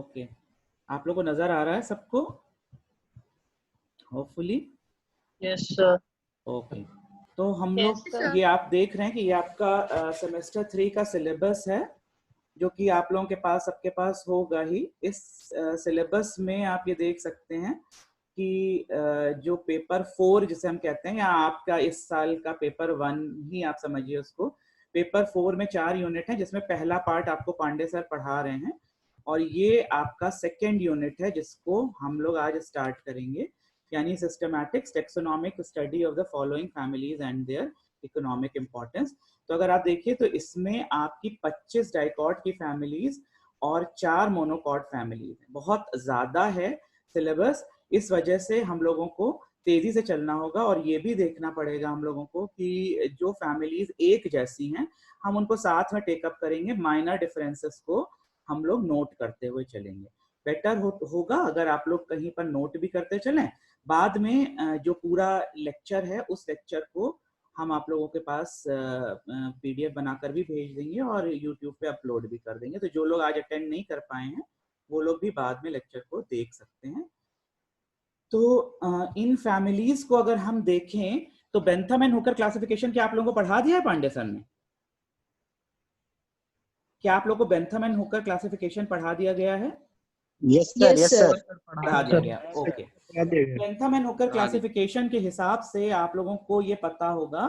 Okay, आप लोग को नजर आ रहा है सबको? होपफुली। Yes sir. ओके, तो हम Yes, लोग sir. ये आप देख रहे हैं कि ये आपका सेमेस्टर 3 का सिलेबस है, जो कि आप लोगों के पास सबके पास होगा ही। इस सिलेबस में आप ये देख सकते हैं कि जो पेपर 4 जिसे हम कहते हैं, या आपका इस साल का पेपर 1 ही आप समझिए उसको। पेपर 4 में 4 यूनिट हैं, जिसमें पहला पार्ट आपको पांडे सर पढ़ा रहे हैं, और ये आपका सेकेंड यूनिट है जिसको हम लोग आज स्टार्ट करेंगे, यानी systematics taxonomic study of the following families and their economic importance. तो अगर आप देखिए तो इसमें आपकी 25 डाइकॉट की फैमिलीज और 4 मोनोकॉट फैमिलीज हैं। बहुत ज्यादा है सिलेबस, इस वजह से हम लोगों को तेजी से चलना होगा, और ये भी देखना पड़ेगा हम लोगों को कि जो फैमिलीज एक जैसी हैं हम उनको साथ में टेकअप करेंगे, माइनर डिफरेंसेस को हम लोग नोट करते हुए चलेंगे। बेटर होगा अगर आप लोग कहीं पर नोट भी करते चलें। बाद में जो पूरा लेक्चर है उस लेक्चर को हम आप लोगों के पास पीडीएफ बनाकर भी भेज देंगे और यूट्यूब पे अपलोड भी कर देंगे, तो जो लोग आज अटेंड नहीं कर पाए हैं वो लोग भी बाद में लेक्चर को देख सकते हैं। तो इन फैमिलीज को अगर हम देखें तो बेंथम एंड हुकर क्लासिफिकेशन क्या आप लोगों को पढ़ा दिया है पांडे सर ने? क्या आप लोगों को बेंथम एंड हुकर क्लासिफिकेशन पढ़ा दिया गया है? यस सर, यस सर, पढ़ा दिया गया। Okay, Bentham and Hooker classification के हिसाब से आप लोगों को ये पता होगा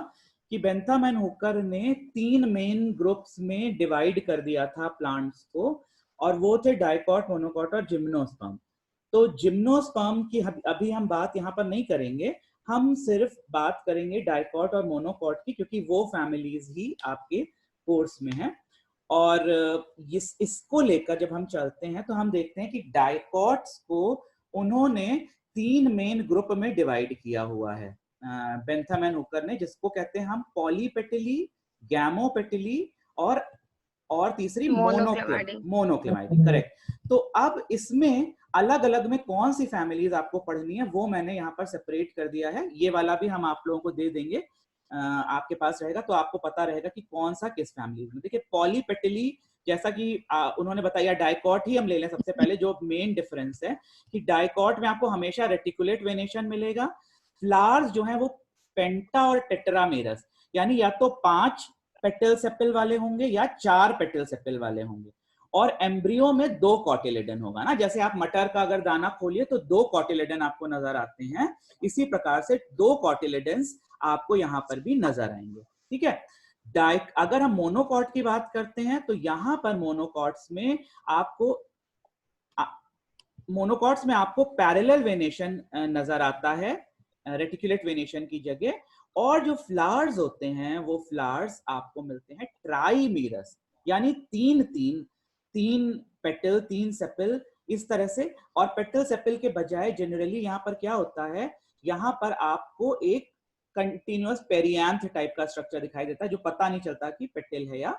कि बेंथम एंड हुकर ने 3 मेन ग्रुप्स में डिवाइड कर दिया था प्लांट्स को, और वो थे डाइकॉट, मोनोकॉट और जिम्नोस्पर्म। तो जिम्नोस्पर्म की अभी हम बात यहाँ पर नहीं करेंगे, हम सिर्फ बात करेंगे डाइकॉट और मोनोकॉट की, क्योंकि वो फैमिलीज ही आपके कोर्स में है। और इसको लेकर जब हम चलते हैं तो हम देखते हैं कि डाइकॉट्स को उन्होंने 3 मेन ग्रुप में डिवाइड किया हुआ है बेंथम एंड हुकर ने, जिसको कहते हैं हम पॉलीपेटिली, गैमोपेटिली और तीसरी मोनोक्लेमाइडी। करेक्ट। तो अब इसमें अलग अलग में कौन सी फैमिलीज आपको पढ़नी है वो मैंने यहाँ पर सेपरेट कर दिया है। ये वाला भी हम आप लोगों को दे देंगे, आपके पास रहेगा, तो आपको पता रहेगा कि कौन सा किस फैमिली में। देखिए पॉलीपेटिली, जैसा कि उन्होंने बताया, डाइकॉट ही हम ले लें सबसे पहले। जो मेन डिफरेंस है कि डाइकॉट में आपको हमेशा रेटिकुलेट वेनेशन मिलेगा, फ्लावर्स जो है वो पेंटा और टेट्रामेरस, यानी या तो 5 पेटल सेपल वाले होंगे या 4 पेटल सेपल वाले होंगे, और एम्ब्रियो में 2 कॉटिलेडन होगा ना। जैसे आप मटर का अगर दाना खोलिए तो 2 कॉटिलेडन आपको नजर आते हैं, इसी प्रकार से 2 कॉटिलेडन्स आपको यहां पर भी नजर आएंगे। ठीक है। अगर हम मोनोकॉट की बात करते हैं तो यहां पर मोनोकॉट्स में आपको पैरेलल वेनेशन नजर आता है रेटिकुलेट वेनेशन की जगह, और जो फ्लावर्स होते हैं वो फ्लावर्स आपको मिलते हैं ट्राइमीरस, यानी 3 पेटल 3 सेपल, इस तरह से। और पेटल सेपल के बजाय जनरली यहाँ पर क्या होता है, यहाँ पर आपको एक कंटिन्यूअस पेरियांथ टाइप का स्ट्रक्चर दिखाई देता है, जो पता नहीं चलता कि पेटल है या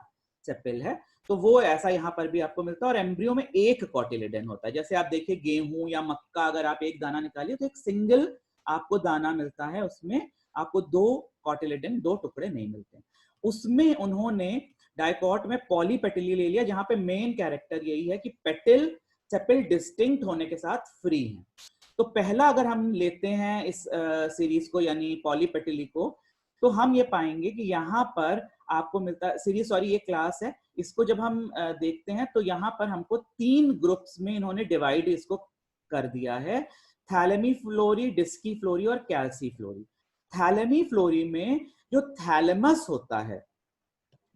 सेपल है। तो वो ऐसा यहाँ पर भी आपको मिलता है, और एम्ब्रियो में 1 कॉटिलेडन होता है। जैसे आप देखिए गेहूं या मक्का, अगर आप एक दाना निकालिए तो एक सिंगल आपको दाना मिलता है, उसमें आपको 2 कॉटिलेडन, 2 टुकड़े नहीं मिलते। उसमें उन्होंने डाइकॉट में पॉलीपेटिली ले लिया, जहां पे मेन कैरेक्टर यही है कि पेटल सेपल डिस्टिंक्ट होने के साथ फ्री हैं। तो पहला अगर हम लेते हैं इस सीरीज को, यानी पॉलीपेटिली को, तो हम ये पाएंगे कि यहाँ पर आपको मिलता है सीरीज, सॉरी ये क्लास है। इसको जब हम देखते हैं तो यहाँ पर हमको 3 ग्रुप्स में इन्होंने डिवाइड इसको कर दिया है, थैलेमी फ्लोरी, डिस्की फ्लोरी और कैल्सी फ्लोरी। थैलेमी फ्लोरी में जो थैलेमस होता है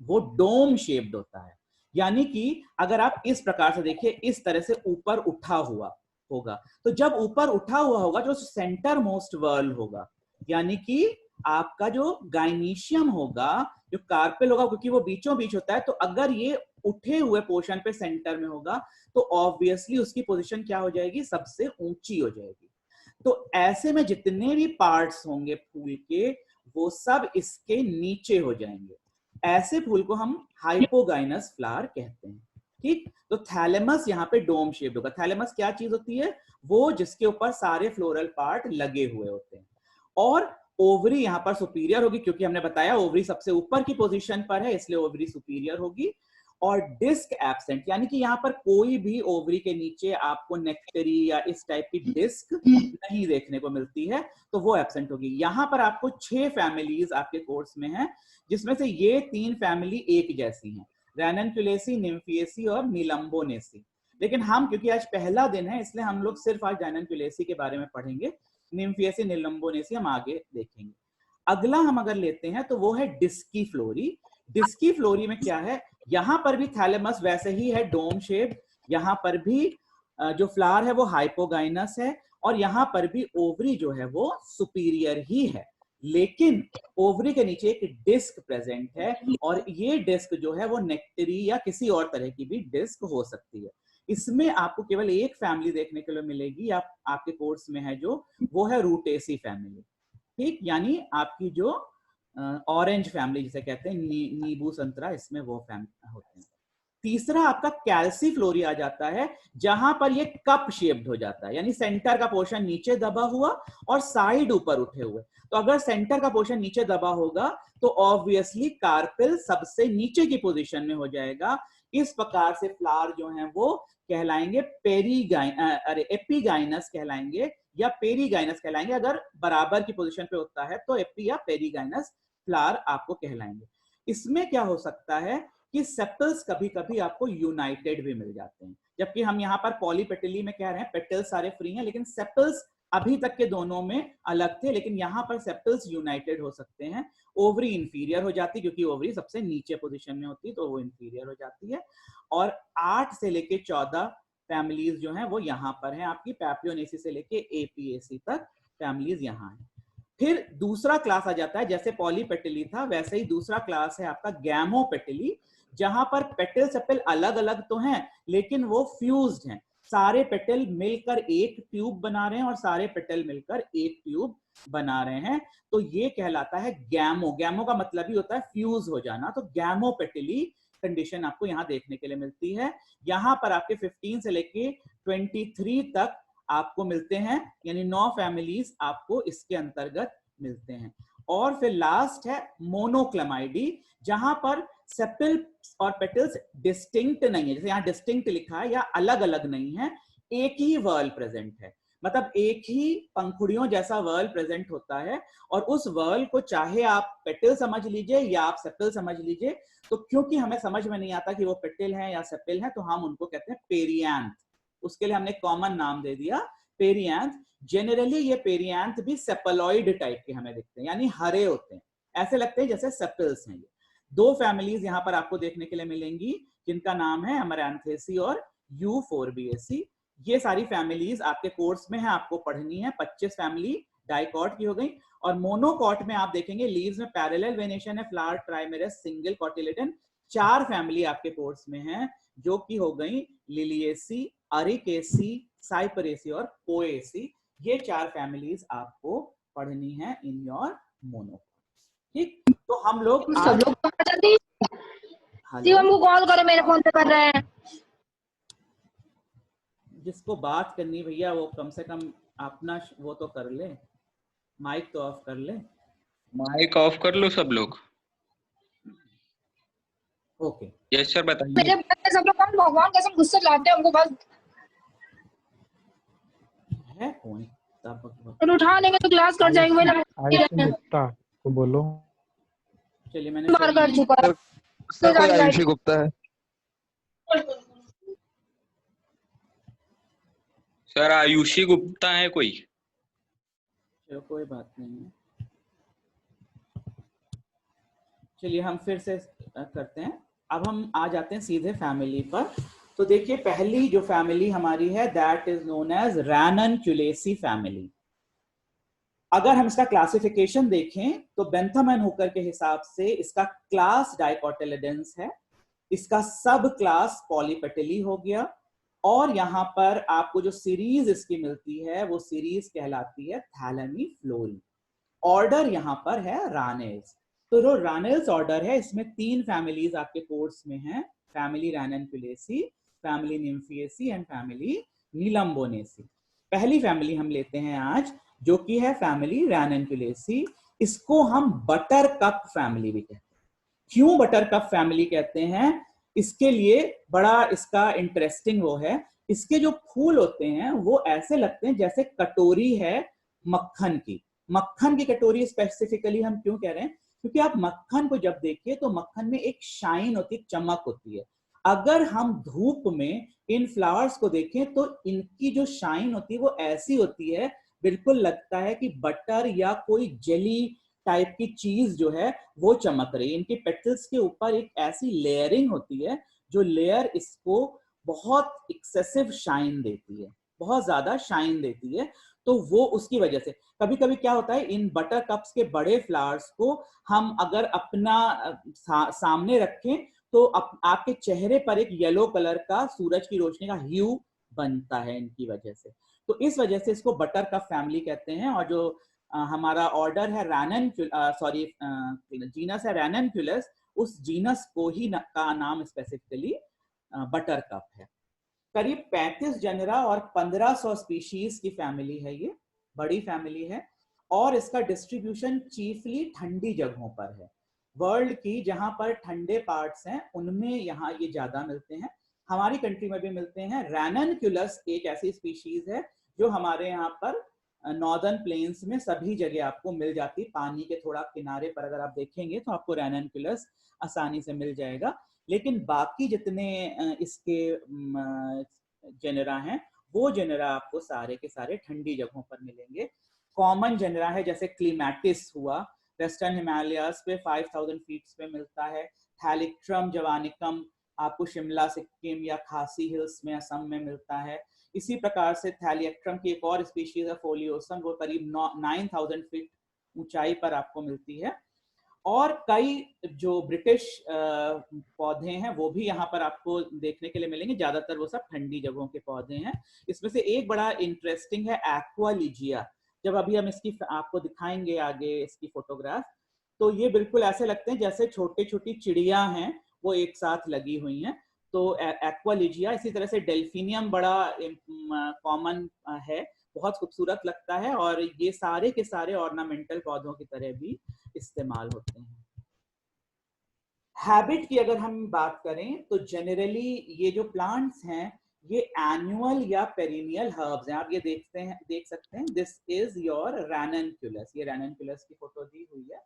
वो डोम शेप्ड होता है, यानी कि अगर आप इस प्रकार से देखिए, इस तरह से ऊपर उठा हुआ होगा। तो जब ऊपर उठा हुआ होगा, जो सेंटर मोस्ट वर्ल होगा, यानी कि आपका जो गाइनीशियम होगा, जो कार्पेल होगा, क्योंकि वो बीचों बीच होता है, तो अगर ये उठे हुए पोर्शन पे सेंटर में होगा तो ऑब्वियसली उसकी पोजीशन क्या हो जाएगी, सबसे ऊंची हो जाएगी। तो ऐसे में जितने भी पार्ट्स होंगे फूल के, वो सब इसके नीचे हो जाएंगे। ऐसे फूल को हम हाइपोगाइनस फ्लावर कहते हैं। ठीक, तो थैलेमस यहाँ पे डोम शेप्ड होगा। थैलेमस क्या चीज होती है, वो जिसके ऊपर सारे फ्लोरल पार्ट लगे हुए होते हैं। और ओवरी यहाँ पर सुपीरियर होगी, क्योंकि हमने बताया ओवरी सबसे ऊपर की पोजीशन पर है, इसलिए ओवरी सुपीरियर होगी। और डिस्क एब्सेंट, यानी कि यहाँ पर कोई भी ओवरी के नीचे आपको नेक्टरी या इस टाइप की डिस्क नहीं देखने को मिलती है, तो वो एब्सेंट होगी। यहाँ पर आपको 6 फैमिलीज आपके कोर्स में हैं, जिसमें से ये 3 फैमिली एक जैसी हैं, रैननक्यूलेसी, निम्फिएसी और निलंबोनेसी। लेकिन हम क्योंकि आज पहला दिन है इसलिए हम लोग सिर्फ आज रैननक्यूलेसी के बारे में पढ़ेंगे, निम्फिएसी निलंबोनेसी हम आगे देखेंगे। अगला हम अगर लेते हैं तो वो है डिस्की फ्लोरी। डिस्की फ्लोरी में क्या है, यहां पर भी थैलेमस वैसे ही है, डोम शेप, यहां पर भी जो फ्लावर है वो हाइपोगाइनस है, और यहां पर भी ओवरी जो है वो सुपीरियर ही है, लेकिन ओवरी के नीचे एक डिस्क प्रेजेंट है, और ये डिस्क जो है वो नेक्टरी या किसी और तरह की भी डिस्क हो सकती है। इसमें आपको केवल एक फैमिली देखने के लिए मिलेगी, आपके कोर्स में है जो, वो है रूटेसी फैमिली, ठीक, यानी आपकी जो ऑरेंज फैमिली जिसे कहते हैं, नींबू संतरा, इसमें वो फैमिली होते हैं। तीसरा आपका कैल्सीफ्लोरी आ जाता है, जहां पर ये कप शेप्ड हो जाता है, यानी सेंटर का पोर्शन नीचे दबा हुआ और साइड ऊपर उठे हुए। तो अगर सेंटर का पोर्शन नीचे दबा होगा तो ऑब्वियसली कार्पेल सबसे नीचे की पोजीशन में हो जाएगा। इस प्रकार से फ्लावर जो हैं वो कहलाएंगे एपिगाइनस कहलाएंगे या पेरीगाइनस कहलाएंगे। अगर बराबर की पोजीशन पे होता है तो एपी या पेरीगाइनस फ्लावर आपको कहलाएंगे। इसमें क्या हो सकता है कि सेपल्स कभी कभी आपको यूनाइटेड भी मिल जाते हैं, जबकि हम यहाँ पर पॉलीपेटली में कह रहे हैं पेटल्स सारे फ्री हैं, लेकिन सेपल्स अभी तक के दोनों में अलग थे, लेकिन यहाँ पर सेपल्स यूनाइटेड हो सकते हैं। ओवरी इंफीरियर हो जाती, क्योंकि ओवरी सबसे नीचे पोजीशन में होती है तो वो इंफीरियर हो जाती है। और 8 से लेके 14 फैमिलीज जो हैं वो यहाँ पर हैं आपकी, पैपियोनेसी से लेके एपीएसी तक फैमिलीज यहाँ हैं। फिर दूसरा क्लास आ जाता है, जैसे पॉलीपेटली था वैसे ही दूसरा क्लास है आपका गैमोपेटली, जहां पर पेटल सेपल अलग अलग तो हैं लेकिन वो फ्यूज्ड हैं। सारे पेटल मिलकर एक ट्यूब बना रहे हैं और सारे पेटल मिलकर एक ट्यूब बना रहे हैं, तो ये कहलाता है गैमो। गैमो का मतलब ही होता है फ्यूज हो जाना, तो गैमोपेटली कंडीशन आपको यहाँ देखने के लिए मिलती है। यहाँ पर आपके 15 से लेके 23 तक आपको मिलते हैं, यानी 9 फैमिलीज आपको इसके अंतर्गत मिलते हैं। और फिर लास्ट है मोनोक्लेमाइडी, जहां पर सेपल और पेटल्स डिस्टिंक्ट नहीं है, जैसे यहाँ डिस्टिंक्ट लिखा है या अलग अलग नहीं है, एक ही वर्ल प्रेजेंट है, मतलब एक ही पंखुड़ियों जैसा वर्ल प्रेजेंट होता है। और उस वर्ल को चाहे आप पेटल समझ लीजिए या आप सेपल समझ लीजिए, तो क्योंकि हमें समझ में नहीं आता कि वो पेटल है या सेपल है, तो हम उनको कहते हैं पेरियांथ। उसके लिए हमने कॉमन नाम दे दिया पेरियांथ। जनरली ये पेरियांथ भी सेपलॉइड टाइप के हमें दिखते हैं, यानी हरे होते हैं, ऐसे लगते हैं जैसे सेपल्स हैं। ये 2 फैमिलीज यहाँ पर आपको देखने के लिए मिलेंगी, जिनका नाम है अमरैंथेसी और यूफोरबिएसी। ये सारी फैमिलीज आपके कोर्स में है, आपको पढ़नी है। 25 फैमिली डाइकॉट की हो गई। और मोनोकॉट में आप देखेंगे लीव्स में पैरेलल वेनेशन है, फ्लावर ट्राइमेरस, सिंगल कॉटिलेडन। 4 फैमिली आपके कोर्स में है, जो कि हो गई लिलिएसी, अरिकेसी, साइपरेसी और पोएसी। ये 4 फैमिलीज आपको पढ़नी है इन योर मोनोकॉट, ठीक। तो हम लोग सब लोग जल्दी शिवम को कॉल करो, मेरे फोन पे कर रहे हैं। जिसको बात करनी भैया वो कम से कम अपना वो तो कर ले, माइक तो ऑफ कर ले। माइक ऑफ कर लो सब लोग। ओके यस सर बताइए। मेरे बच्चे सब लोग कौन भगवान कसम गुस्से लाते हैं हमको, बस है कौन तो उठा लेंगे तो क्लास कर जाएंगे। आयुषी गुप्ता को बोलो। चलिए मैंने मार कर चुका है सर, कोई आयुषी गुप्ता है? सर आयुषी गुप्ता है कोई? चलो कोई बात नहीं है, चलिए हम फिर से करते हैं। अब हम आ जाते हैं सीधे फैमिली पर। तो देखिए पहली जो फैमिली हमारी है that is known as Ranunculaceae family. अगर हम इसका क्लासिफिकेशन देखें तो बेंथम एंड हुकर के हिसाब से इसका क्लास डाइकोटिलेडन्स है, इसका सब क्लास पॉलीपेटली हो गया, और यहां पर आपको जो सीरीज इसकी मिलती है वो सीरीज कहलाती है थैलेमीफ्लोरी। ऑर्डर यहां पर है रानेल्स। तो जो रानेल्स ऑर्डर है इसमें 3 फैमिलीज आपके कोर्स में है, फैमिली रैननक्यूलेसी, फैमिली निम्फिएसी एंड फैमिली नीलम्बोनेसी। पहली फैमिली हम लेते हैं आज, जो कि है फैमिली रैननक्यूलेसी। इसको हम बटर कप फैमिली भी कहते हैं। क्यों बटर कप फैमिली कहते हैं? इसके लिए बड़ा इसका इंटरेस्टिंग वो है, इसके जो फूल होते हैं वो ऐसे लगते हैं जैसे कटोरी है मक्खन की। मक्खन की कटोरी स्पेसिफिकली हम क्यों कह रहे हैं, क्योंकि आप मक्खन को जब देखिए तो मक्खन में एक शाइन होती है, चमक होती है। अगर हम धूप में इन फ्लावर्स को देखें तो इनकी जो शाइन होती है वो ऐसी होती है, बिल्कुल लगता है कि बटर या कोई जेली टाइप की चीज जो है वो चमक रही है। इनके पेटल्स के ऊपर एक ऐसी लेयरिंग होती है जो लेयर इसको बहुत एक्सेसिव शाइन देती है, बहुत ज्यादा शाइन देती है। तो वो उसकी वजह से कभी कभी क्या होता है, इन बटर कप्स के बड़े फ्लावर्स को हम अगर अपना सामने रखें तो आपके चेहरे पर एक येलो कलर का सूरज की रोशनी का ह्यू बनता है इनकी वजह से। तो इस वजह से इसको बटर कप फैमिली कहते हैं। और जो हमारा ऑर्डर है जीनस है रैननक्यूलस, उस जीनस को ही का नाम स्पेसिफिकली बटर कप है। करीब 35 जेनरा और 1500 स्पीशीज की फैमिली है, ये बड़ी फैमिली है। और इसका डिस्ट्रीब्यूशन चीफली ठंडी जगहों पर है। वर्ल्ड की जहां पर ठंडे पार्ट्स हैं उनमें यहाँ ये ज्यादा मिलते हैं, हमारी कंट्री में भी मिलते हैं। रैननक्यूलस एक ऐसी स्पीशीज है जो हमारे यहाँ पर नॉर्दर्न प्लेन्स में सभी जगह आपको मिल जाती है। पानी के थोड़ा किनारे पर अगर आप देखेंगे तो आपको रैननक्यूलस आसानी से मिल जाएगा। लेकिन बाकी जितने इसके जेनरा हैं वो जेनरा आपको सारे के सारे ठंडी जगहों पर मिलेंगे। कॉमन जेनरा है जैसे क्लीमैटिस हुआ, वेस्टर्न हिमालयाज पे 5000 फीट पे मिलता है। थैलिक्ट्रम जवानिकम आपको शिमला, सिक्किम या खासी हिल्स में, असम में मिलता है। इसी प्रकार से थैलिएक्ट्रम की एक और स्पीशीज है फोलियोसम, वो करीब 9000 फीट ऊंचाई पर आपको मिलती है। और कई जो ब्रिटिश पौधे हैं वो भी यहाँ पर आपको देखने के लिए मिलेंगे, ज्यादातर वो सब ठंडी जगहों के पौधे हैं। इसमें से एक बड़ा इंटरेस्टिंग है एक्वालिजिया। जब अभी हम इसकी आपको दिखाएंगे आगे इसकी फोटोग्राफ, तो ये बिल्कुल ऐसे लगते हैं जैसे छोटी छोटी चिड़िया हैं वो एक साथ लगी हुई हैं। तो एक्वालिजिया, इसी तरह से डेल्फिनियम बड़ा कॉमन है, बहुत खूबसूरत लगता है। और ये सारे के सारे ऑर्नामेंटल पौधों की तरह भी इस्तेमाल होते हैं। हैबिट की अगर हम बात करें तो जनरली ये जो प्लांट्स हैं ये एनुअल या पेरिनियल हर्ब्स हैं। आप ये देख सकते हैं, दिस इज योर रैननक्यूलस, ये रैननक्यूलस की फोटो दी हुई है।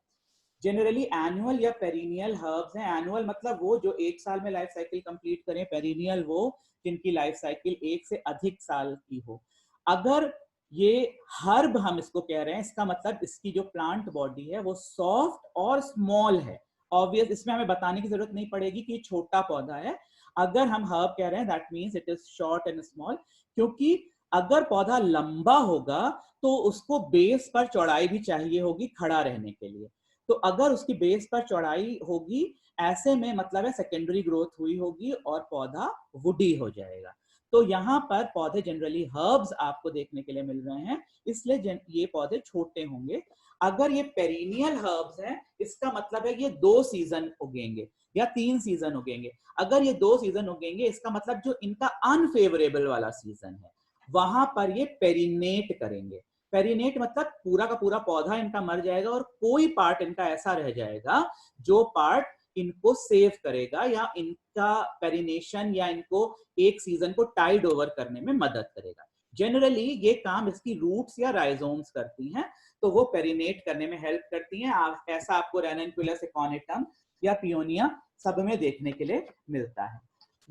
जनरली एनुअल या पेरिनियल हर्ब्स हैं। एनुअल मतलब वो जो एक साल में लाइफ साइकिल कंप्लीट करें, पेरिनियल वो जिनकी लाइफ साइकिल 1 से अधिक साल की हो। अगर ये हर्ब हम इसको कह रहे हैं, इसका मतलब इसकी जो प्लांट बॉडी है वो सॉफ्ट और स्मॉल है। ऑब्वियस, इसमें हमें बताने की जरूरत नहीं पड़ेगी कि छोटा पौधा है। अगर हम हर्ब कह रहे हैं that means it is short and small, क्योंकि अगर पौधा लंबा होगा तो उसको बेस पर चौड़ाई भी चाहिए होगी खड़ा रहने के लिए। तो अगर उसकी बेस पर चौड़ाई होगी, ऐसे में मतलब है सेकेंडरी ग्रोथ हुई होगी और पौधा वुडी हो जाएगा। तो यहाँ पर पौधे जनरली हर्ब्स आपको देखने के लिए मिल रहे हैं, इसलिए ये पौधे छोटे होंगे। अगर ये पेरिनियल हर्ब्स हैं, इसका मतलब है ये 2 सीजन उगेंगे या 3 सीजन उगेंगे। अगर ये 2 सीजन उगेंगे, इसका मतलब जो इनका अनफेवरेबल वाला सीजन है वहां पर ये पेरिनेट करेंगे। पेरिनेट मतलब पूरा का पूरा पौधा इनका मर जाएगा और कोई पार्ट इनका ऐसा रह जाएगा जो पार्ट इनको सेव करेगा या इनका पेरिनेशन या इनको एक सीजन को टाइड ओवर करने में मदद करेगा। जनरली ये काम इसकी रूट्स या राइजोम्स करती हैं, तो वो पेरिनेट करने में हेल्प करती हैं। ऐसा आपको रैननक्यूलस एकोनिटम या पियोनिया सब में देखने के लिए मिलता है।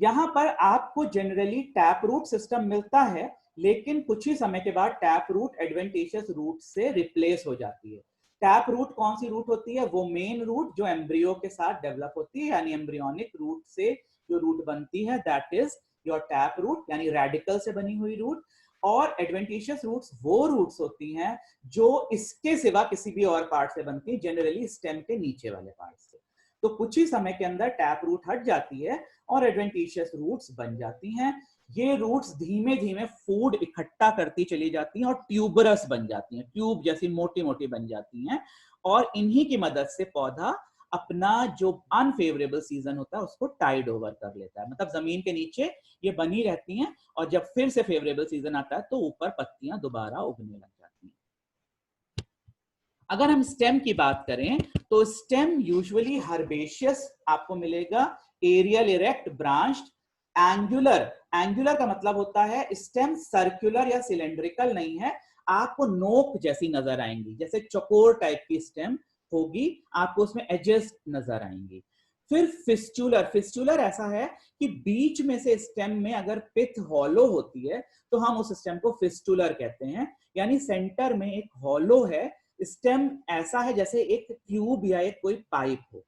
यहाँ पर आपको जनरली टैप रूट सिस्टम मिलता है, लेकिन कुछ ही समय के बाद टैप रूट एडवेंटिशियस रूट से रिप्लेस हो जाती है। टैप रूट कौन सी रूट होती है? वो मेन रूट जो एम्ब्रियो के साथ डेवलप होती है, यानी एम्ब्रियोनिक रूट से जो रूट बनती है that is your tap root, यानी रेडिकल से बनी हुई रूट। और एडवेंटिशियस रूट्स वो रूट्स होती हैं जो इसके सिवा किसी भी और पार्ट से बनती है, जनरली स्टेम के नीचे वाले पार्ट से। तो कुछ ही समय के अंदर टैप रूट हट जाती है और एडवेंटिशियस रूट्स बन जाती हैं। ये रूट्स धीमे धीमे फूड इकट्ठा करती चली जाती हैं और ट्यूबरस बन जाती हैं, ट्यूब जैसी मोटी मोटी बन जाती हैं। और इन्हीं की मदद से पौधा अपना जो अनफेवरेबल सीजन होता है उसको टाइड ओवर कर लेता है। मतलब जमीन के नीचे ये बनी रहती हैं और जब फिर से फेवरेबल सीजन आता है तो ऊपर पत्तियां दोबारा उगने लग जाती हैं। अगर हम स्टेम की बात करें तो स्टेम यूजुअली हर्बेशियस आपको मिलेगा aerial, erect, branched, angular. Angular का मतलब होता है स्टेम सर्कुलर या सिलेंड्रिकल नहीं है, आपको नोक जैसी नजर आएंगी, जैसे चौकोर टाइप की स्टेम होगी, आपको उसमें एजेस नजर आएंगी। फिर फिस्टुलर। फिस्टुलर ऐसा है कि बीच में से स्टेम में अगर पिथ हॉलो होती है तो हम उस स्टेम को फिस्टुलर कहते हैं, यानी सेंटर में एक हॉलो है, स्टेम ऐसा है जैसे एक ट्यूब या एक कोई पाइप हो।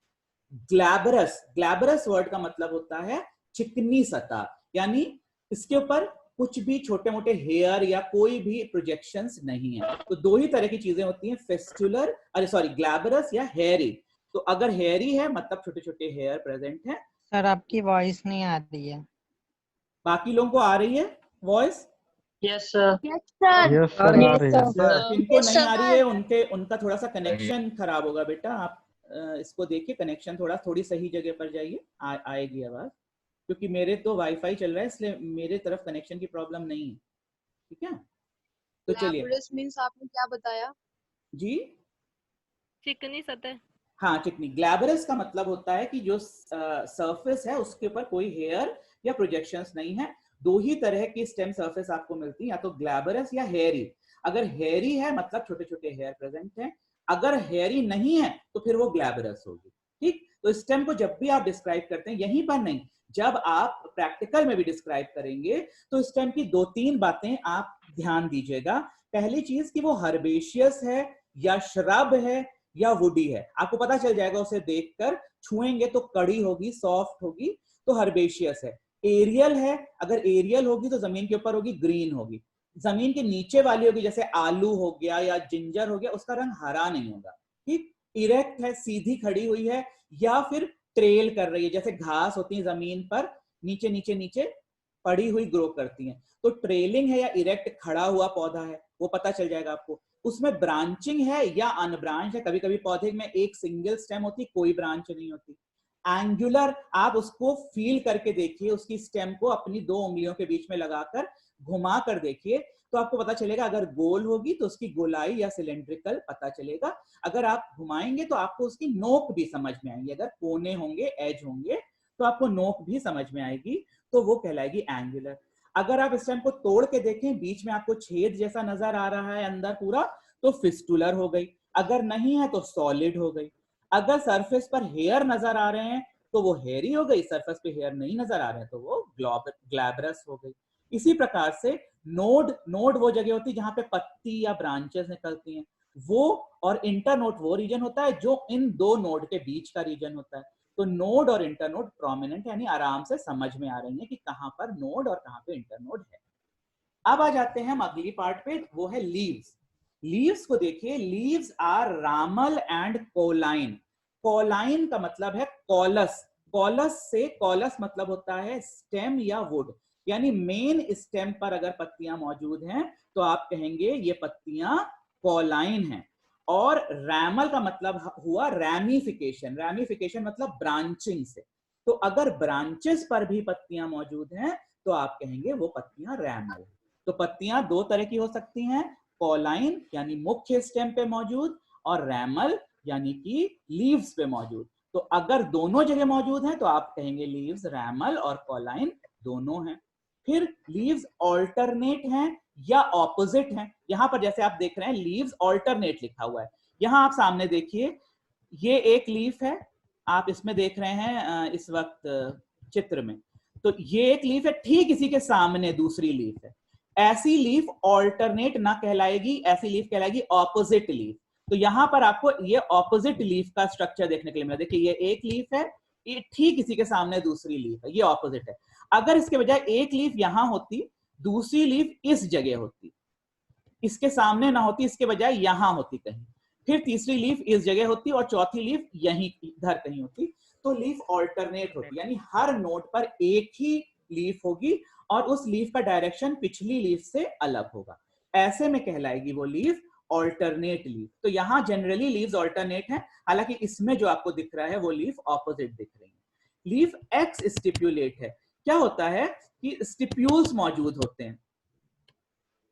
ग्लैबरस। ग्लैबरस वर्ड का मतलब होता है चिकनी सतह, यानी इसके ऊपर कुछ भी छोटे मोटे हेयर या कोई भी प्रोजेक्शंस नहीं है। तो दो ही तरह की चीजें होती हैं, फेस्टुलर, अरे सॉरी, ग्लैबरस या हेयरी। तो अगर हेयरी है मतलब छोटे छोटे हेयर प्रेजेंट है। सर आपकी वॉइस नहीं आ रही है। बाकी लोगों को आ रही है voice? Yes sir. Yes sir आ रही है। जिनको नहीं आ रही है उनका थोड़ा सा कनेक्शन खराब होगा बेटा। आप इसको देखिए, कनेक्शन थोड़ी सही जगह पर जाइए, आएगी आवाज। क्योंकि मेरे तो वाईफाई चल रहा है इसलिए मेरे तरफ कनेक्शन की प्रॉब्लम नहीं है, ठीक है? तो चलिए। ग्लैब्रस मींस आपने क्या बताया? जी, चिकनी सतह। हाँ, चिकनी। ग्लैबरस का मतलब होता है कि जो सरफेस है उसके ऊपर कोई हेयर या प्रोजेक्शंस नहीं है। दो ही तरह की स्टेम सरफेस आपको मिलती है, या तो ग्लैबरस या हेयरी। अगर हेयरी है मतलब छोटे छोटे हेयर प्रेजेंट हैं, अगर हेयरी नहीं है तो फिर वो ग्लैबरस होगी, ठीक? तो स्टेम को जब भी आप डिस्क्राइब करते हैं, यहीं पर नहीं, जब आप प्रैक्टिकल में भी डिस्क्राइब करेंगे तो स्टेम की 2-3 बातें आप ध्यान दीजिएगा। पहली चीज कि वो हर्बेशियस है या श्रब है या वुडी है, आपको पता चल जाएगा उसे देखकर। छुएंगे तो कड़ी होगी, सॉफ्ट होगी, तो हर्बेशियस है। एरियल है, अगर एरियल होगी तो जमीन के ऊपर होगी, ग्रीन होगी। जमीन के नीचे वाली होगी, जैसे आलू हो गया या जिंजर हो गया, उसका रंग हरा नहीं होगा, ठीक? इरेक्ट है, सीधी खड़ी हुई है, या फिर ट्रेल कर रही है, जैसे घास होती है जमीन पर नीचे नीचे नीचे पड़ी हुई ग्रो करती हैं, तो ट्रेलिंग है या इरेक्ट खड़ा हुआ पौधा है, वो पता चल जाएगा आपको। उसमें ब्रांचिंग है या अनब्रांच है, कभी कभी पौधे में एक सिंगल स्टेम होती, कोई ब्रांच नहीं होती। एंगुलर, आप उसको फील करके देखिए, उसकी स्टेम को अपनी 2 उंगलियों के बीच में लगाकर घुमा कर देखिए, तो आपको पता चलेगा। अगर गोल होगी तो उसकी गोलाई या सिलेंड्रिकल पता चलेगा। अगर आप घुमाएंगे तो आपको उसकी नोक भी समझ में आएगी, अगर कोने होंगे, एज होंगे, तो आपको नोक भी समझ में आएगी, तो वो कहलाएगी एंगुलर। अगर आप स्टेम को तोड़ के देखें, बीच में आपको छेद जैसा नजर आ रहा है अंदर पूरा, तो फिस्टुलर हो गई। अगर नहीं है तो सॉलिड हो गई। अगर सरफेस पर हेयर नजर आ रहे हैं तो वो हेयरी हो गई, सरफेस पे हेयर नहीं नजर आ रहे हैं तो वो ग्लैब्रस हो गई। इसी प्रकार से नोड वो जगह होती है जहां पे पत्ती या ब्रांचेस निकलती हैं, वो, और इंटरनोड वो रीजन होता है जो इन 2 नोड के बीच का रीजन होता है। तो नोड और इंटरनोड प्रोमिनेंट, यानी आराम से समझ में आ रही है कि कहां पर नोड और कहां पे इंटरनोड है। अब आ जाते हैं हम अगली पार्ट पे, वो है लीव्स। लीव्स को देखिए, leaves are ramal and cauline. Cauline का मतलब है कॉलस। कॉलस से, कॉलस मतलब होता है स्टेम या वुड, यानी मेन स्टेम पर अगर पत्तियां मौजूद हैं तो आप कहेंगे ये पत्तियां कॉलाइन हैं। और रैमल का मतलब हुआ रैमिफिकेशन। रैमिफिकेशन मतलब ब्रांचिंग से, तो अगर ब्रांचेस पर भी पत्तियां मौजूद हैं तो आप कहेंगे वो पत्तियां रैमल। तो पत्तियां 2 तरह की हो सकती हैं, कॉलाइन यानी मुख्य स्टेम पे मौजूद, और रैमल यानी कि लीव्स पे मौजूद। तो अगर दोनों जगह मौजूद हैं तो आप कहेंगे लीव्स रैमल और कॉलाइन दोनों हैं। फिर लीव्स ऑल्टरनेट हैं या ऑपोजिट हैं। यहां पर जैसे आप देख रहे हैं लीव्स ऑल्टरनेट लिखा हुआ है, यहां आप सामने देखिए, ये एक लीफ है, आप इसमें देख रहे हैं इस वक्त चित्र में, तो ये एक लीफ है, ठीक इसी के सामने दूसरी लीफ है। ऐसी लीफ ऑल्टरनेट ना कहलाएगी, ऐसी लीफ कहलाएगी ऑपोजिट लीफ। तो यहां पर आपको ये ऑपोजिट लीफ का स्ट्रक्चर देखने के लिए मिला। देखिए ये एक लीफ है, ये ठीक इसी के सामने दूसरी लीफ है, ये ऑपोजिट है। अगर इसके बजाय एक लीफ यहां होती, दूसरी लीफ इस जगह होती, इसके सामने ना होती, इसके बजाय यहां होती कहीं, फिर तीसरी लीफ इस जगह होती और चौथी लीफ यहीं इधर कहीं होती, तो लीफ ऑल्टरनेट होती, यानी हर नोड पर एक ही लीफ होगी और उस लीफ का डायरेक्शन पिछली लीफ से अलग होगा। ऐसे में कहलाएगी वो लीफ ऑल्टरनेट लीफ। तो यहां जनरली लीव्स ऑल्टरनेट हैं, हालांकि इसमें जो आपको दिख रहा है वो लीफ ऑपोजिट दिख रही है। लीफ एक्स स्टिप्यूलेट है। क्या होता है कि स्टिप्यूल्स मौजूद होते हैं,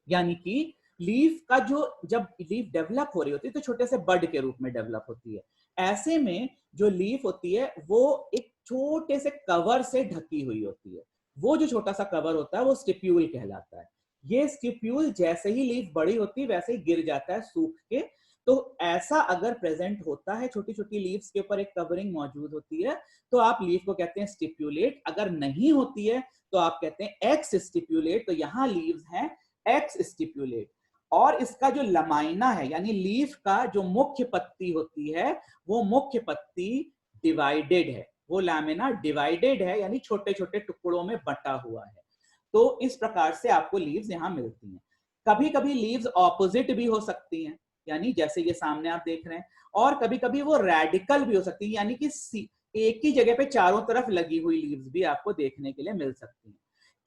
यानी कि लीफ का जो, जब लीफ डेवलप हो रही होती है तो छोटे से बड के रूप में डेवलप होती है। ऐसे में जो लीफ होती है वो एक छोटे से कवर से ढकी हुई होती है। वो जो छोटा सा कवर होता है वो स्टिप्यूल कहलाता है। ये स्टिप्यूल जैसे ही लीफ बड़ी होती है वैसे ही गिर जाता है सूख के। तो ऐसा अगर प्रेजेंट होता है, छोटी छोटी लीव्स के ऊपर एक कवरिंग मौजूद होती है, तो आप लीफ को कहते हैं स्टिप्यूलेट। अगर नहीं होती है तो आप कहते हैं एक्स स्टिप्यूलेट। तो यहाँ लीव्स हैं एक्स स्टिप्यूलेट। और इसका जो लमाइना है यानी लीफ का जो मुख्य पत्ती होती है वो मुख्य पत्ती डिवाइडेड है, वो लैमिना डिवाइडेड है यानी छोटे छोटे टुकड़ों में बटा हुआ है। तो इस प्रकार से आपको लीव्स यहां मिलती हैं। कभी कभी लीव्स ऑपोजिट भी हो सकती हैं, यानी जैसे ये सामने आप देख रहे हैं, और कभी कभी वो रेडिकल भी हो सकती है, यानी कि एक ही जगह पे चारों तरफ लगी हुई लीव्स भी आपको देखने के लिए मिल सकती हैं।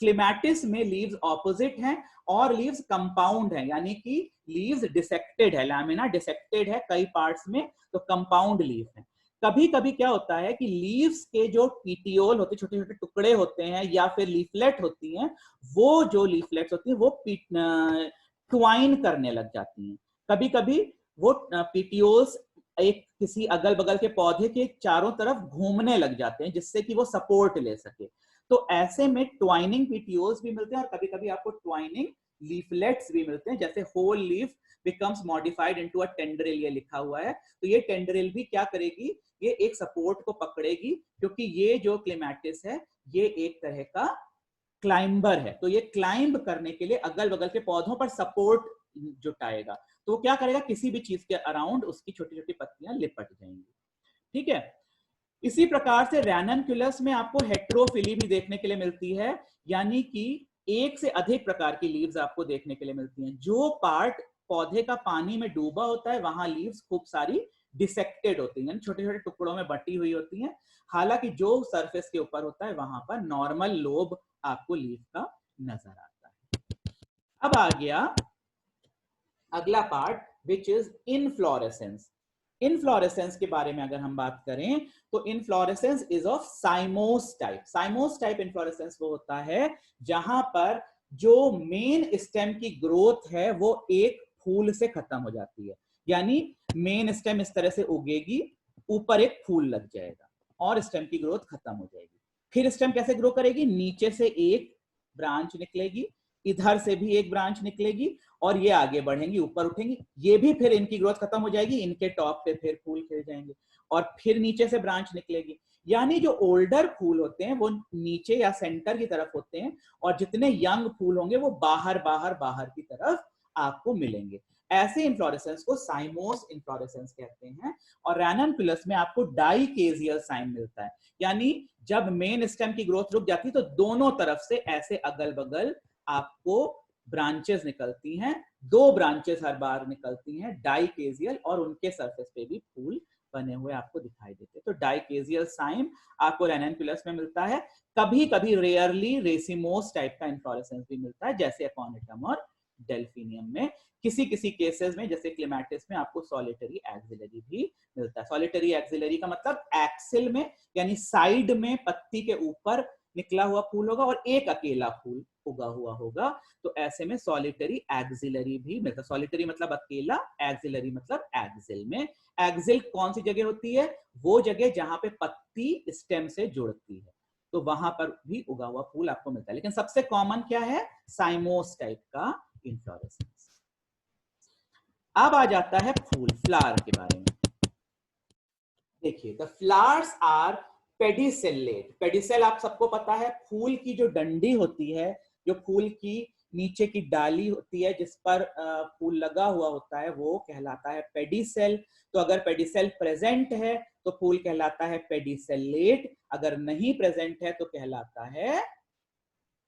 क्लेमैटिस में लीव्स ऑपोजिट हैं और लीव्स कंपाउंड हैं, यानी कि लीव्स डिसेक्टेड है, लैमिना डिसेक्टेड है कई पार्ट्स में, तो कंपाउंड लीव है। कभी कभी क्या होता है कि लीव्स के जो पीटियोल होते हैं, छोटे छोटे टुकड़े होते हैं, या फिर लीफलेट होती हैं, वो जो लीफलेट्स होती हैं वो ट्वाइन करने लग जाती हैं। कभी कभी वो पीटियोल्स एक किसी अगल बगल के पौधे के चारों तरफ घूमने लग जाते हैं जिससे कि वो सपोर्ट ले सके। तो ऐसे में ट्वाइनिंग पीटियोल्स भी मिलते हैं और कभी कभी आपको ट्वाइनिंग लीफलेट्स भी मिलते हैं, जैसे whole leaf becomes modified into a tendril, ये लिखा हुआ है। तो ये टेंड्रिल भी क्या करेगी, ये एक सपोर्ट को पकड़ेगी, क्योंकि ये जो क्लेमैटिस है ये एक तरह का क्लाइंबर है। तो ये क्लाइंब करने के लिए अगल बगल के पौधों पर सपोर्ट जुटाएगा। तो वो क्या करेगा, किसी भी चीज के अराउंड उसकी छोटी छोटी पत्तियां लिपट जाएंगी। ठीक है। इसी प्रकार से रैननकुलस में आपको हेटेरोफिली भी देखने के लिए मिलती है, यानी कि एक से अधिक प्रकार की लीव्स आपको देखने के लिए मिलती हैं। जो पार्ट पौधे का पानी में डूबा होता है वहां लीव्स खूब सारी डिसेक्टेड होती हैं, छोटे छोटे टुकड़ों में बटी हुई होती हैं। हालांकि जो सरफेस के ऊपर होता है वहां पर नॉर्मल लोब आपको लीफ का नजर आता है। अब आ गया अगला part which is inflorescence. Inflorescence के बारे में अगर हम बात करें तो inflorescence is of साइमोस type. साइमोस type inflorescence वो होता है जहां पर जो मेन स्टेम की ग्रोथ है वो एक फूल से खत्म हो जाती है, यानी मेन स्टेम इस तरह से उगेगी, ऊपर एक फूल लग जाएगा और स्टेम की ग्रोथ खत्म हो जाएगी। फिर स्टेम कैसे ग्रो करेगी, नीचे से एक ब्रांच निकलेगी, इधर से भी एक ब्रांच निकलेगी और ये आगे बढ़ेंगी, ऊपर उठेंगी, ये भी फिर इनकी ग्रोथ खत्म हो जाएगी, इनके टॉप पे फिर फूल खिल जाएंगे और फिर नीचे से ब्रांच निकलेगी। यानी जो ओल्डर फूल होते हैं वो नीचे या सेंटर की तरफ होते हैं और जितने यंग फूल होंगे वो बाहर बाहर बाहर की तरफ आपको मिलेंगे। ऐसे इन्फ्लोरेसेंस को साइमोस इन्फ्लोरेसेंस कहते हैं। और रैननकुलस में आपको डाइकेजियल साइम मिलता है, यानी जब मेन स्टेम की ग्रोथ रुक जाती है तो दोनों तरफ से ऐसे अगल बगल आपको ब्रांचेस निकलती हैं, दो ब्रांचेस हर बार निकलती हैं डाइकेजियल, और उनके सरफेस पे भी फूल बने हुए आपको दिखाई देते हैं। तो डाइकेजियल साइम आपको रैननकुलस में मिलता है। कभी कभी रेयरली रेसिमोस टाइप का इन्फ्लोरेसेंस भी मिलता है, जैसे अकॉनिटम और डेल्फिनियम में। किसी किसी केसेस में जैसे क्लेमैटिस में आपको सॉलिटरी एक्सिलरी भी मिलता है। सॉलिटरी एक्सिलरी का मतलब एक्सिल में यानी साइड में पत्ती के ऊपर निकला हुआ फूल होगा और एक अकेला फूल उगा हुआ होगा, तो ऐसे में सॉलिटरी एक्सिलरी भी मिलता है। सॉलिटरी मतलब अकेला, एक्सिलरी मतलब एक्सिल में। एक्सिल कौन सी जगह होती है, वो जगह जहां पे पत्ती स्टेम से जुड़ती है, तो वहां पर भी उगा हुआ फूल आपको मिलता है। लेकिन सबसे कॉमन क्या है, साइमोस टाइप का इन्फ्लोरेसेंस। अब आ जाता है फूल, फ्लावर के बारे में। देखिए, द फ्लावर्स आर पेडिसेलेट। पेडिसेल आप सबको पता है, फूल की जो डंडी होती है, जो फूल की नीचे की डाली होती है जिस पर फूल लगा हुआ होता है, वो कहलाता है पेडिसेल। तो अगर पेडिसेल प्रेजेंट है तो फूल कहलाता है पेडिसेलेट, अगर नहीं प्रेजेंट है तो कहलाता है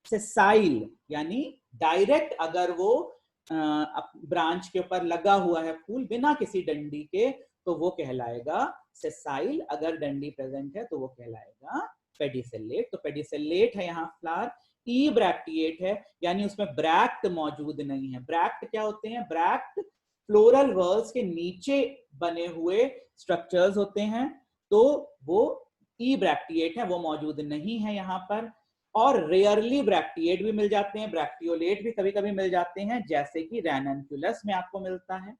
सेसाइल। यानी डायरेक्ट अगर वो ब्रांच के ऊपर लगा हुआ है फूल बिना किसी डंडी के तो वो कहलाएगा सेसाइल, अगर डंडी प्रेजेंट है तो वो कहलाएगा पेडिसेलेट। तो पेडिसेलेट है यहाँ फ्लावर। ई ब्रैक्टिएट है, यानी उसमें ब्रैक्ट मौजूद नहीं है। ब्रैक्ट क्या होते हैं, ब्रैक्ट फ्लोरल वर्ल्स के नीचे बने हुए स्ट्रक्चर्स होते हैं, तो वो ई ब्रैक्टिएट है, वो मौजूद नहीं है यहाँ पर। और रेयरली ब्रैक्टिएट भी मिल जाते हैं, ब्रैक्टियोलेट भी कभी कभी मिल जाते हैं, जैसे कि रैननकुलस में आपको मिलता है।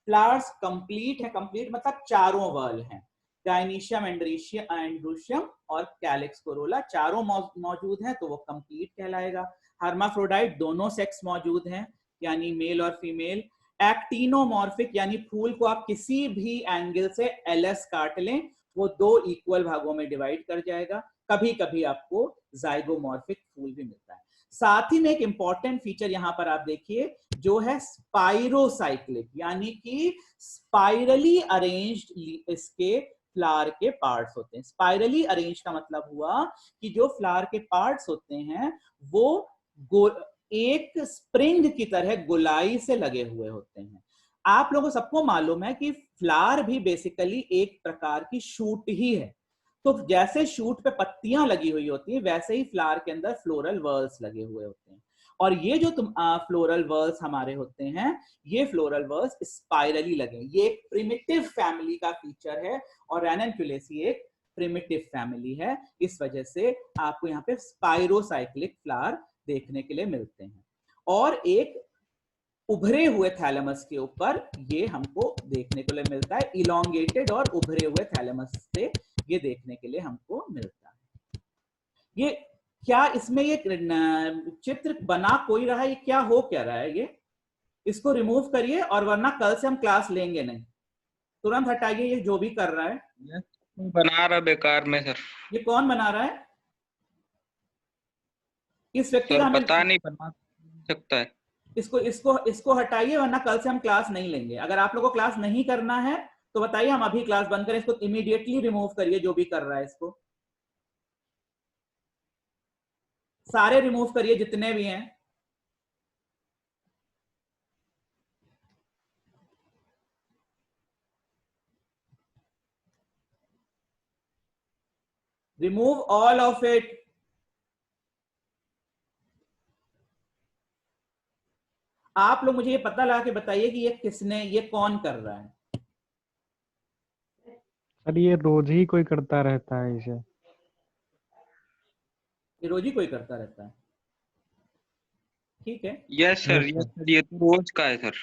फ्लावर्स कंप्लीट है, कंप्लीट मतलब चारों वर्ल हैं, गायनीशियम, एंड्रूशियम और कैलिक्स कोरोला चारों मौजूद हैं तो वो कंप्लीट कहलाएगा। हर्माफ्रोडाइट दोनों सेक्स मौजूद हैं यानी मेल और फीमेल। एक्टिनोमॉर्फिक यानी फूल को आप किसी भी एंगल से एलएस काट लें वो 2 इक्वल भागों में डिवाइड कर जाएगा। कभी कभी आपको जाइगोमॉर्फिक फूल भी मिलता है। साथ ही में एक इंपॉर्टेंट फीचर यहां पर आप देखिए जो है स्पाइरोसाइक्लिक, यानी कि स्पाइरली अरेंज्ड इसके फ्लावर के पार्ट्स होते हैं। स्पाइरली अरेंज का मतलब हुआ कि जो फ्लावर के पार्ट्स होते हैं वो एक स्प्रिंग की तरह गोलाई से लगे हुए होते हैं। आप लोगों सबको मालूम है कि फ्लावर भी बेसिकली एक प्रकार की शूट ही है। तो जैसे शूट पे पत्तियां लगी हुई होती है वैसे ही फ्लावर के अंदर फ्लोरल वर्ल्स लगे हुए होते हैं। और ये जो फ्लोरल वर्ल्स हमारे होते हैं ये फ्लोरल वर्ल्स स्पाइरली लगे। ये एक प्रिमिटिव फैमिली का फीचर है और रैननक्यूलेसी एक प्रिमिटिव फैमिली है। इस वजह से आपको यहाँ पे स्पाइरोसाइक्लिक फ्लावर देखने के लिए मिलते हैं। और एक उभरे हुए थैलेमस के ऊपर ये हमको देखने के लिए मिलता है। इलोंगेटेड और उभरे हुए थैलेमस से ये देखने के लिए हमको मिलता है। ये क्या इसमें ये चित्र बना कोई रहा है, ये क्या हो क्या रहा है? ये इसको रिमूव करिए और वरना कल से हम क्लास लेंगे नहीं। तुरंत हटाइए ये जो भी कर रहा है। बना रहा बेकार में सर। ये कौन बना रहा है? इस व्यक्ति का पता नहीं बना सकता है। इसको हटाइए वरना कल से हम क्लास नहीं लेंगे। अगर आप लोगों को क्लास नहीं करना है तो बताइए, हम अभी क्लास बंद करें। इसको इमीडिएटली रिमूव करिए जो भी कर रहा है, इसको सारे रिमूव करिए जितने भी हैं। Remove all of it. आप लोग मुझे ये पता लगा के बताइए कि ये कौन कर रहा है? सर ये रोज ही कोई करता रहता है इसे। ये रोज ही कोई करता रहता है, ठीक है। यस सर, यस सर, ये तो रोज का है सर।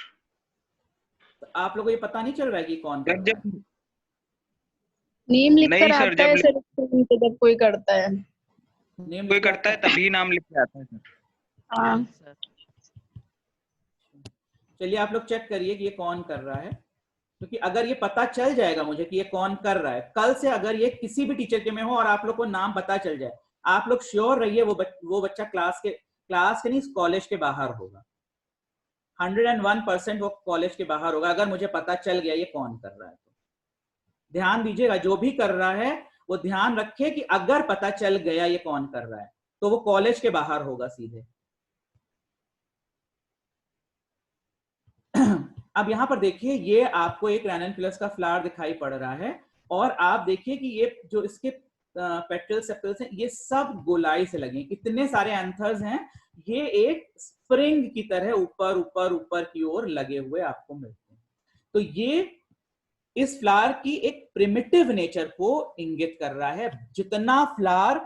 तो आप लोगों को ये पता नहीं चल रहा है कि कौन कर रहा है? नेम लिख कर नहीं सर, आता है सर जब कोई करता है। नेम कोई करता है तभी नाम लिख के आता है सर। हाँ चलिए आप लोग चेक करिए कि ये कौन कर रहा है, क्योंकि अगर ये पता चल जाएगा मुझे कि ये कौन कर रहा है, कल से अगर ये किसी भी टीचर के में हो और आप लोग को नाम पता चल जाए, आप लोग श्योर रहिए वो बच्चा क्लास के नहीं कॉलेज के बाहर होगा। 101% वो कॉलेज के बाहर होगा अगर मुझे पता चल गया ये कौन कर रहा है। तो ध्यान दीजिएगा, जो भी कर रहा है वो ध्यान रखे कि अगर पता चल गया ये कौन कर रहा है तो वो कॉलेज के बाहर होगा सीधे। अब यहां पर देखिए ये आपको एक रैननक्यूलस का फ्लावर दिखाई पड़ रहा है और आप देखिए कि ये जो इसके पेटल सेपल्स हैं ये सब गोलाई से लगे, इतने सारे एंथर्स हैं, ये एक स्प्रिंग की तरह ऊपर ऊपर ऊपर की ओर लगे हुए आपको मिलते हैं। तो ये इस फ्लावर की एक प्रिमिटिव नेचर को इंगित कर रहा है। जितना फ्लावर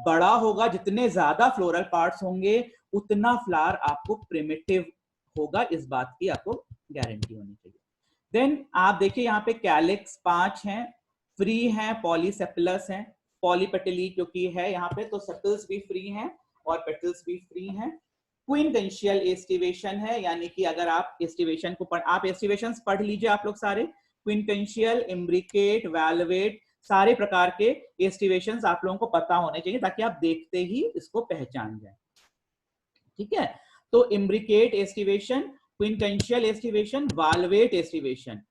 बड़ा होगा, जितने ज्यादा फ्लोरल पार्ट्स होंगे, उतना फ्लावर आपको प्रिमिटिव होगा, इस बात की आपको गारंटी होनी चाहिए। देन आप देखिए यहाँ पे कैलिक्स 5 हैं, फ्री हैं, पॉलीसेपलस हैं, पॉलीपेटली क्योंकि है यहाँ पे तो सेपल्स भी फ्री हैं और पेटल्स भी फ्री हैं। क्विंटेंशियल एस्टिवेशन है, यानी कि अगर आप एस्टिवेशन को आप एस्टिवेशंस पढ़ लीजिए आप लोग सारे, क्विंटेंशियल, इम्ब्रिकेट, वैल्वेट, सारे प्रकार के एस्टिवेशंस आप लोगों को पता होने चाहिए ताकि आप देखते ही इसको पहचान जाए, ठीक है। तो imbricate aestivation, quincuncial aestivation, valvate aestivation,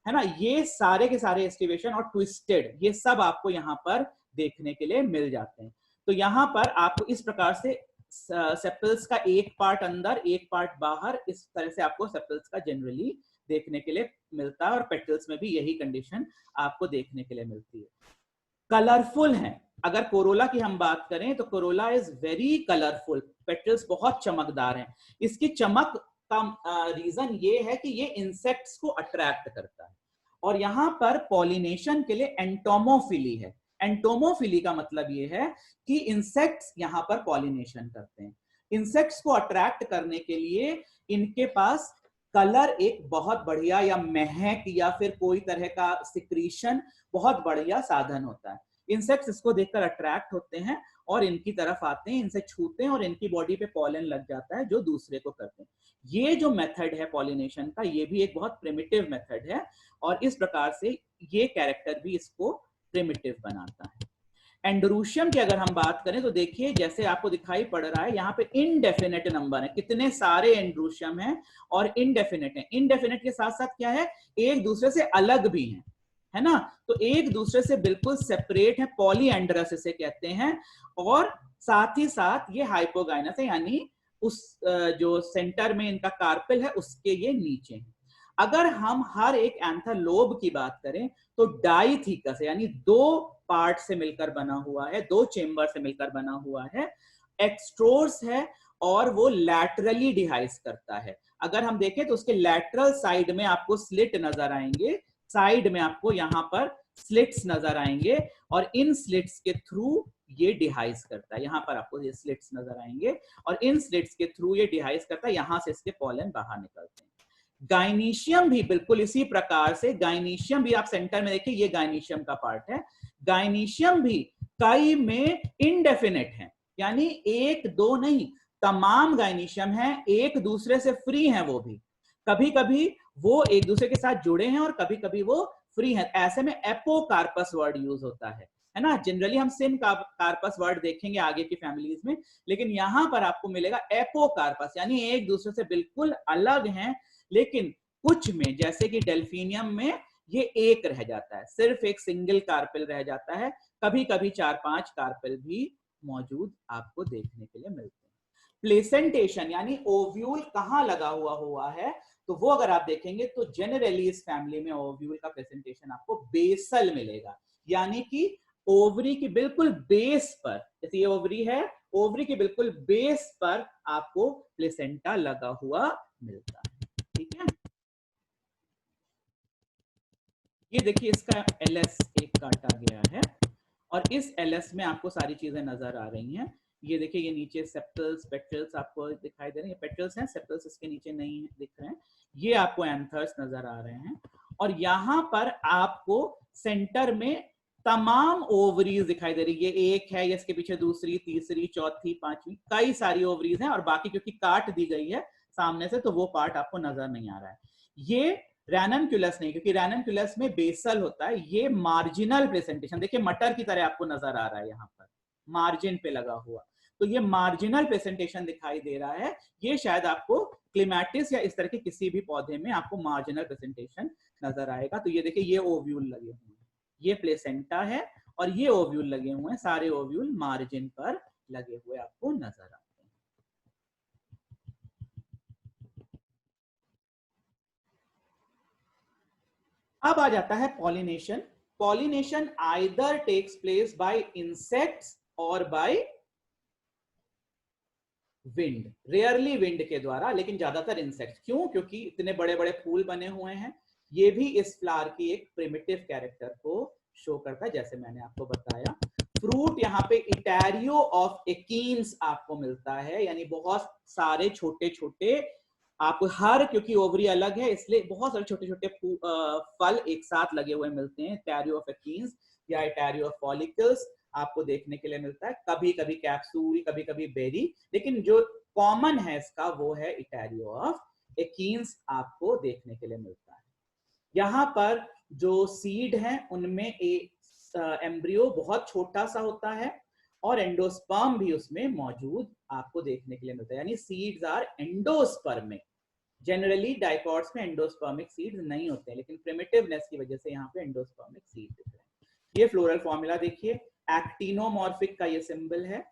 है ना, ये सारे के सारे एस्टिवेशन और ट्विस्टेड, ये सब आपको यहाँ पर देखने के लिए मिल जाते हैं। तो यहाँ पर आपको इस प्रकार से सेपल्स का एक पार्ट अंदर एक पार्ट बाहर, इस तरह से आपको सेपल्स का जनरली देखने के लिए मिलता है और पेटल्स में भी यही कंडीशन आपको देखने के लिए मिलती है। कलरफुल है, अगर कोरोला की हम बात करें तो Corolla is very colourful, petals बहुत चमकदार हैं। इसकी चमक का रीजन ये है कि ये इंसेक्ट्स को अट्रैक्ट करता है और यहाँ पर पॉलिनेशन के लिए एंटोमोफिली है। एंटोमोफिली का मतलब ये है कि इंसेक्ट्स यहाँ पर पॉलिनेशन करते हैं। इंसेक्ट्स को अट्रैक्ट करने के लिए इनके पास कलर एक बहुत बढ़िया, या महक या फिर कोई तरह का सिक्रीशन बहुत बढ़िया साधन होता है। इंसेक्ट्स इसको देखकर अट्रैक्ट होते हैं और इनकी तरफ आते हैं, इनसे छूते हैं और इनकी बॉडी पे पॉलन लग जाता है जो दूसरे को करते हैं। ये जो मेथड है पॉलिनेशन का, ये भी एक बहुत प्रिमिटिव मेथड है और इस प्रकार से ये कैरेक्टर भी इसको प्रिमिटिव बनाता है। एंडोरूशियम की अगर हम बात करें तो देखिए जैसे आपको दिखाई पड़ रहा है, यहाँ पे इनडेफिनेट नंबर है, कितने सारे एंडोरूशियम हैं और इनडेफिनेट है। इनडेफिनेट के साथ साथ क्या है, एक दूसरे से अलग भी हैं, है ना, तो एक दूसरे से बिल्कुल सेपरेट है, पॉलीएंड्रस इसे कहते हैं। और साथ ही साथ ये हाइपोगाइनस है, यानी उस जो सेंटर में इनका कार्पेल है उसके ये नीचे है। अगर हम हर एक एंथरलोब की बात करें तो डाइथीकस है, यानी दो पार्ट से मिलकर बना हुआ है, दो चेंबर से मिलकर बना हुआ है। एक्सट्रोर्स है और वो लैटरली डिहाइस करता है। अगर हम देखें तो उसके लैटरल साइड में आपको स्लिट नजर आएंगे, साइड में आपको यहाँ पर स्लिट्स नजर आएंगे और इन स्लिट्स के थ्रू ये डिहाइस करता है। यहाँ पर आपको ये स्लिट्स नजर आएंगे और इन स्लिट्स के थ्रू ये डिहाइस करता है, यहां से इसके पॉलन बाहर निकलते हैं। गाइनीशियम भी बिल्कुल इसी प्रकार से, गाइनीशियम भी आप सेंटर में देखिए, ये गाइनीशियम का पार्ट है। गाइनीशियम भी कई में इनडेफिनेट है, यानी एक दो नहीं, तमाम गाइनीशियम है, एक दूसरे से फ्री हैं वो भी। कभी कभी वो एक दूसरे के साथ जुड़े हैं और कभी कभी वो फ्री हैं। ऐसे में एपोकार्पस वर्ड यूज होता है ना। जनरली हम सिन कार्पस वर्ड देखेंगे आगे की फैमिलीज में, लेकिन यहां पर आपको मिलेगा एपोकार्पस, यानी एक दूसरे से बिल्कुल अलग हैं, लेकिन कुछ में जैसे कि डेल्फिनियम में ये एक रह जाता है, सिर्फ एक सिंगल कार्पेल रह जाता है। कभी कभी 4-5 कार्पेल भी मौजूद आपको देखने के लिए मिलते हैं। प्लेसेंटेशन यानी ओव्यूल कहां लगा हुआ है, तो वो अगर आप देखेंगे तो जनरली इस फैमिली में ओव्यूल का प्रेजेंटेशन आपको बेसल मिलेगा, यानी कि ओवरी की बिल्कुल बेस पर, जैसे ये ओवरी है, ओवरी की बिल्कुल बेस पर आपको प्लेसेंटा लगा हुआ मिलता है। ठीक है, ये देखिए इसका एलएस एक काटा गया है और इस एलएस में आपको सारी चीजें नजर आ रही हैं। ये देखिए, ये नीचे सेप्टल्स पेट्रल्स आपको दिखाई दे रहे हैं, ये पेट्रल्स हैं, सेप्टल्स इसके नीचे नहीं दिख रहे हैं। ये आपको एंथर्स नजर आ रहे हैं और यहाँ पर आपको सेंटर में तमाम ओवरीज दिखाई दे रही है। ये एक है, इसके पीछे दूसरी, तीसरी, चौथी, पांचवी, कई सारी ओवरीज हैं और बाकी क्योंकि काट दी गई है सामने से तो वो पार्ट आपको नजर नहीं आ रहा है। ये रैननक्यूलस नहीं, क्योंकि रैननक्यूलस में बेसल होता है। ये मार्जिनल प्रेजेंटेशन, देखिए मटर की तरह आपको नजर आ रहा है, यहाँ पर मार्जिन पे लगा हुआ, तो ये मार्जिनल प्रेजेंटेशन दिखाई दे रहा है। ये शायद आपको क्लिमैटिस या इस तरह के किसी भी पौधे में आपको मार्जिनल प्रेजेंटेशन नजर आएगा। तो ये देखिए, ये ओव्यूल लगे हुए हैं, ये प्लेसेंटा है और ये ओव्यूल लगे हुए हैं, सारे ओव्यूल मार्जिन पर लगे हुए आपको नजर आते हैं। अब आ जाता है pollination. Pollination either takes place by insects और बाय विंड, रेयरली विंड के द्वारा, लेकिन ज्यादातर इंसेक्ट्स। क्यों? क्योंकि इतने बड़े बड़े फूल बने हुए हैं। ये भी इस फ्लावर की एक प्रिमिटिव कैरेक्टर को शो करता है, जैसे मैंने आपको बताया। फ्रूट यहाँ पे इटैरियो ऑफ एकीन्स आपको मिलता है, यानी बहुत सारे छोटे छोटे आपको, हर क्योंकि ओवरी अलग है इसलिए बहुत सारे छोटे छोटे फल एक साथ लगे हुए मिलते हैं। इटैरियो ऑफ एकीन्स या इटैरियो ऑफ फॉलिकल्स आपको देखने के लिए मिलता है, कभी कभी कैप्सूल, कभी कभी बेरी, लेकिन जो कॉमन है इसका वो है इटैरियो ऑफ एकीन्स आपको देखने के लिए मिलता है। यहाँ पर जो सीड है उनमें एक एम्ब्रियो बहुत छोटा सा होता है और एंडोस्पर्म भी उसमें मौजूद आपको देखने के लिए मिलता है, यानी seeds are endospermic. Generally dicots में एंडोस्पर्मिक सीड्स नहीं होते हैं, लेकिन प्रिमिटिवनेस की वजह से यहाँ पे एंडोस्पर्मिक सीड दिख रहे हैं। ये फ्लोरल फॉर्मूला देखिए, एक्टिनोमॉर्फिक का ये सिंबल है,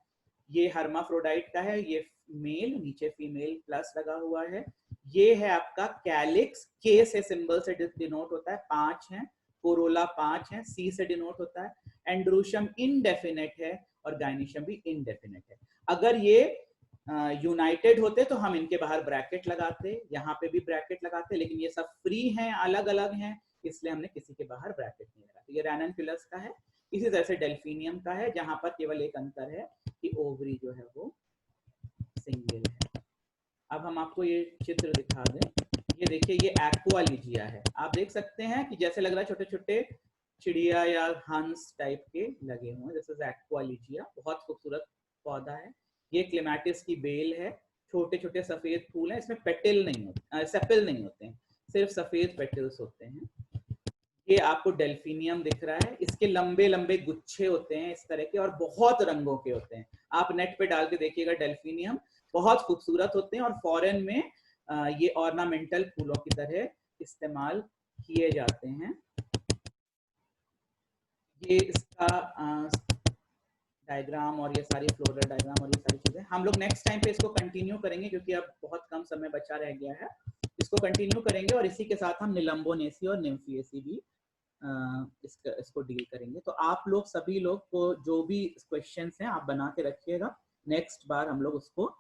ये हर्माफ्रोडाइट का है, ये मेल, नीचे फीमेल प्लस लगा हुआ है। ये है आपका कैलिक्स, के से सिंबल से डिनोट होता है, 5 है, कोरोला 5 है, सी से डिनोट होता है। एंड्रूशियम इनडेफिनेट है और गाइनीशियम भी इनडेफिनेट है। अगर ये यूनाइटेड होते तो हम इनके बाहर ब्रैकेट लगाते, यहाँ पे भी ब्रैकेट लगाते, लेकिन ये सब फ्री हैं, अलग अलग हैं, इसलिए हमने किसी के बाहर ब्रैकेट नहीं लगाते। ये रैननक्यूलस का है। इसी तरह से डेल्फिनियम का है, जहां पर केवल एक अंतर है कि ओवरी जो है वो सिंगल है। अब हम आपको ये चित्र दिखा दें, ये देखिए ये एक्वालिजिया है। आप देख सकते हैं कि जैसे लग रहा है छोटे छोटे चिड़िया या हंस टाइप के लगे हुए हैं। दिस इज एक्वालिजिया, बहुत खूबसूरत पौधा है। ये क्लेमाटिस की बेल है, छोटे छोटे सफेद फूल हैं, इसमें पेटल नहीं होते, सेपल नहीं होते हैं, सिर्फ सफेद पेटल्स होते हैं। ये आपको डेल्फिनियम दिख रहा है, इसके लंबे लंबे गुच्छे होते हैं इस तरह के और बहुत रंगों के होते हैं। आप नेट पे डाल के देखिएगा डेल्फिनियम, बहुत खूबसूरत होते हैं और फॉरेन में ये ऑर्नामेंटल फूलों की तरह इस्तेमाल किए जाते हैं। ये इसका डायग्राम और ये सारी फ्लोरल डायग्राम और ये सारी चीजें हम लोग नेक्स्ट टाइम पे इसको कंटिन्यू करेंगे, क्योंकि अब बहुत कम समय बचा रह गया है। इसको कंटिन्यू करेंगे और इसी के साथ हम निलंबोनेसी और निम्फिएसी भी इसको डील करेंगे। तो आप लोग सभी लोग को जो भी क्वेश्चंस हैं आप बना के रखिएगा, नेक्स्ट बार हम लोग उसको